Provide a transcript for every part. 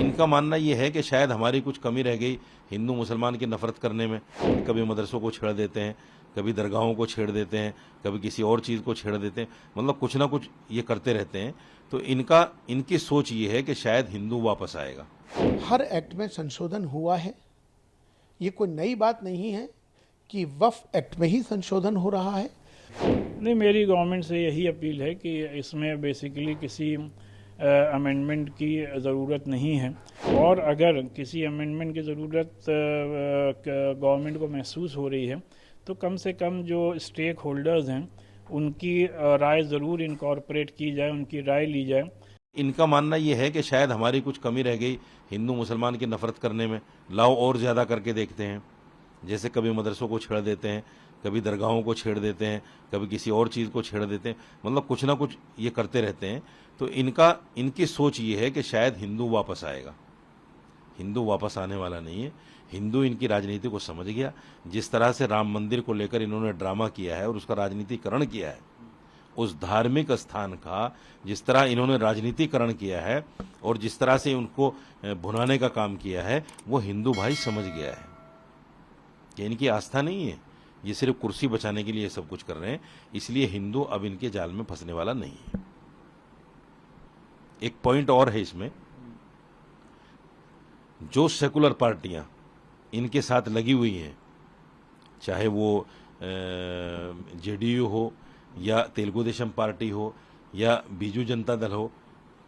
इनका मानना ये है कि शायद हमारी कुछ कमी रह गई हिंदू मुसलमान की नफरत करने में। कभी मदरसों को छेड़ देते हैं, कभी दरगाहों को छेड़ देते हैं, कभी किसी और चीज़ को छेड़ देते हैं, मतलब कुछ ना कुछ ये करते रहते हैं। तो इनकी सोच ये है कि शायद हिंदू वापस आएगा। हर एक्ट में संशोधन हुआ है, ये कोई नई बात नहीं है कि वक्फ एक्ट में ही संशोधन हो रहा है। नहीं, मेरी गवर्नमेंट से यही अपील है कि इसमें बेसिकली किसी अमेंडमेंट की ज़रूरत नहीं है, और अगर किसी अमेंडमेंट की ज़रूरत गवर्नमेंट को महसूस हो रही है तो कम से कम जो स्टेक होल्डर्स हैं उनकी राय ज़रूर इनकॉर्पोरेट की जाए, उनकी राय ली जाए। इनका मानना यह है कि शायद हमारी कुछ कमी रह गई हिंदू मुसलमान की नफरत करने में, लाओ और ज़्यादा करके देखते हैं। जैसे कभी मदरसों को छेड़ देते हैं, कभी दरगाहों को छेड़ देते हैं, कभी किसी और चीज़ को छेड़ देते हैं, मतलब कुछ ना कुछ ये करते रहते हैं। तो इनकी सोच ये है कि शायद हिंदू वापस आएगा। हिंदू वापस आने वाला नहीं है। हिंदू इनकी राजनीति को समझ गया। जिस तरह से राम मंदिर को लेकर इन्होंने ड्रामा किया है और उसका राजनीतिकरण किया है, उस धार्मिक स्थान का जिस तरह इन्होंने राजनीतिकरण किया है और जिस तरह से उनको भुनाने का काम किया है, वो हिंदू भाई समझ गया है कि इनकी आस्था नहीं है, ये सिर्फ कुर्सी बचाने के लिए सब कुछ कर रहे हैं। इसलिए हिंदू अब इनके जाल में फंसने वाला नहीं है। एक पॉइंट और है इसमें, जो सेकुलर पार्टियां इनके साथ लगी हुई हैं, चाहे वो जेडीयू हो या तेलुगु देशम पार्टी हो या बीजू जनता दल हो,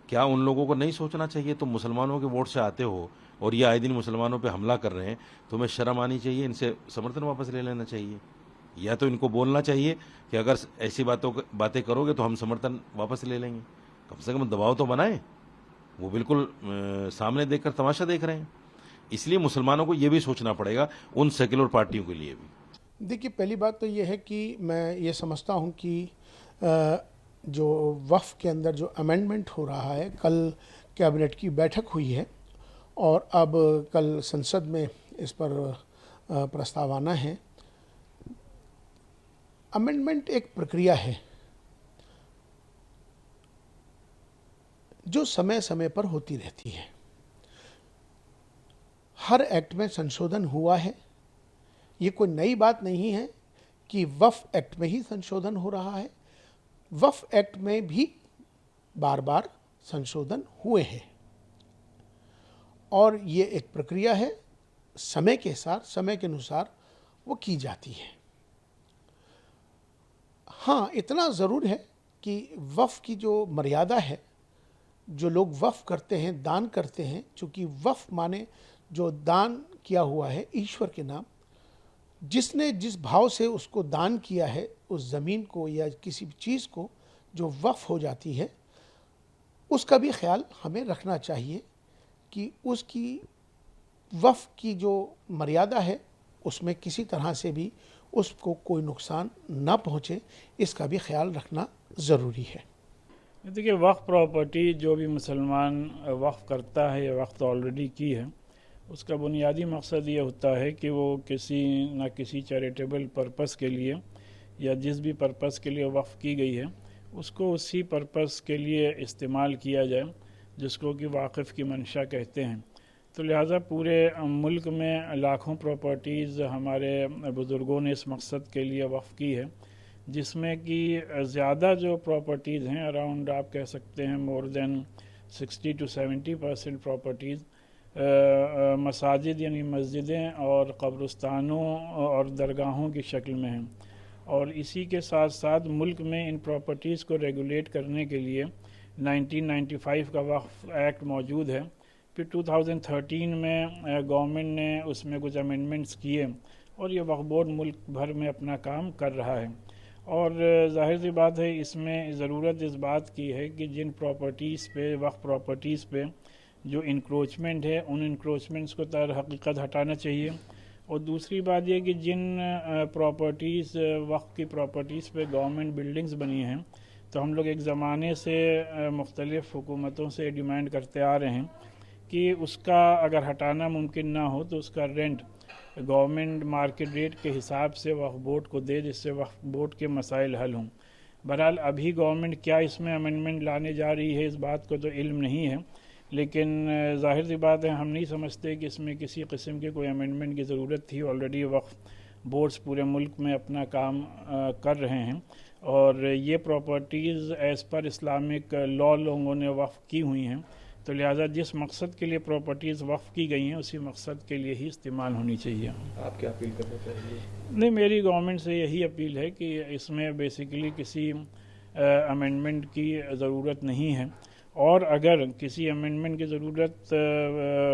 क्या उन लोगों को नहीं सोचना चाहिए? तुम मुसलमानों के वोट से आते हो और ये आए दिन मुसलमानों पे हमला कर रहे हैं, तुम्हें शर्म आनी चाहिए, इनसे समर्थन वापस ले लेना चाहिए। या तो इनको बोलना चाहिए कि अगर ऐसी बातें करोगे तो हम समर्थन वापस ले लेंगे। कम से कम दबाव तो बनाएं। वो बिल्कुल सामने देखकर तमाशा देख रहे हैं। इसलिए मुसलमानों को ये भी सोचना पड़ेगा, उन सेक्युलर पार्टियों के लिए भी। देखिए, पहली बात तो ये है कि मैं ये समझता हूँ कि जो वक्फ के अंदर जो अमेंडमेंट हो रहा है, कल कैबिनेट की बैठक हुई है और अब कल संसद में इस पर प्रस्ताव आना है। अमेंडमेंट एक प्रक्रिया है जो समय समय पर होती रहती है। हर एक्ट में संशोधन हुआ है, ये कोई नई बात नहीं है कि वक्फ एक्ट में ही संशोधन हो रहा है। वक्फ एक्ट में भी बार बार संशोधन हुए हैं और ये एक प्रक्रिया है, समय के साथ, समय के अनुसार वो की जाती है। हाँ, इतना ज़रूर है कि वक्फ की जो मर्यादा है, जो लोग वक्फ करते हैं, दान करते हैं, चूँकि वक्फ माने जो दान किया हुआ है ईश्वर के नाम, जिसने जिस भाव से उसको दान किया है, उस ज़मीन को या किसी भी चीज़ को जो वक्फ हो जाती है, उसका भी ख्याल हमें रखना चाहिए कि उसकी वक्फ की जो मर्यादा है उसमें किसी तरह से भी उसको कोई नुकसान ना पहुँचे, इसका भी ख्याल रखना ज़रूरी है। देखिए, वक्फ प्रॉपर्टी जो भी मुसलमान वक्फ करता है या वक्फ ऑलरेडी की है, उसका बुनियादी मकसद ये होता है कि वो किसी न किसी चैरिटेबल पर्पस के लिए या जिस भी पर्पस के लिए वक्फ की गई है उसको उसी पर्पस के लिए इस्तेमाल किया जाए, जिसको कि वाक़िफ़ की मंशा कहते हैं। तो लिहाजा पूरे मुल्क में लाखों प्रॉपर्टीज़ हमारे बुज़ुर्गों ने इस मकसद के लिए वक्फ की है, जिसमें कि ज़्यादा जो प्रॉपर्टीज़ हैं, अराउंड आप कह सकते हैं मोर देन 60 to 70% प्रॉपर्टीज़ मसाजिद यानी मस्जिदें और क़ब्रिस्तानों और दरगाहों की शक्ल में हैं। और इसी के साथ साथ मुल्क में इन प्रॉपर्टीज़ को रेगुलेट करने के लिए 1995 का वक्फ एक्ट मौजूद है। फिर 2013 में गवर्नमेंट ने उसमें कुछ अमेंडमेंट्स किए और ये वक्फ बोर्ड मुल्क भर में अपना काम कर रहा है। और जाहिर सी बात है, इसमें ज़रूरत इस बात की है कि जिन प्रॉपर्टीज़ पे, वक्फ प्रॉपर्टीज़ पे जो इंक्रोचमेंट है, उन इंक्रोचमेंट्स को तर हकीकत हटाना चाहिए। और दूसरी बात यह कि जिन प्रॉपर्टीज़, वक्फ की प्रॉपर्टीज़ पे गवर्नमेंट बिल्डिंग्स बनी हैं, तो हम लोग एक ज़माने से मुख्तलिफ़ हुकूमतों से डिमांड करते आ रहे हैं कि उसका अगर हटाना मुमकिन ना हो तो उसका रेंट गवर्नमेंट मार्केट रेट के हिसाब से वक्फ बोर्ड को दे, जिससे वक्फ बोर्ड के मसाइल हल हों। बहरहाल अभी गवर्नमेंट क्या इसमें अमेंडमेंट लाने जा रही है, इस बात को तो इल्म नहीं है, लेकिन ज़ाहिर सी बात है हम नहीं समझते कि इसमें किसी किस्म के कोई अमेंडमेंट की ज़रूरत थी। ऑलरेडी वक्फ बोर्ड्स पूरे मुल्क में अपना काम कर रहे हैं और ये properties as per Islamic law लोगों ने वक्फ की हुई हैं, तो लिहाजा जिस मकसद के लिए प्रॉपर्टीज़ वक्फ की गई हैं उसी मकसद के लिए ही इस्तेमाल होनी चाहिए। आप क्या अपील करना चाहेंगे? नहीं, मेरी गवर्नमेंट से यही अपील है कि इसमें बेसिकली किसी अमेंडमेंट की ज़रूरत नहीं है, और अगर किसी अमेंडमेंट की ज़रूरत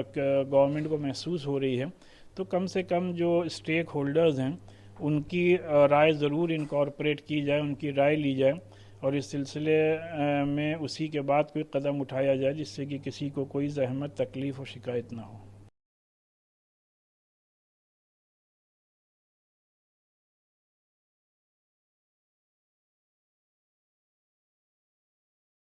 गवर्नमेंट को महसूस हो रही है तो कम से कम जो स्टेक होल्डर्स हैं उनकी राय ज़रूर इनकॉर्पोरेट की जाए, उनकी राय ली जाए और इस सिलसिले में उसी के बाद कोई कदम उठाया जाए जिससे कि किसी को कोई ज़हमत, तकलीफ़ और शिकायत ना हो।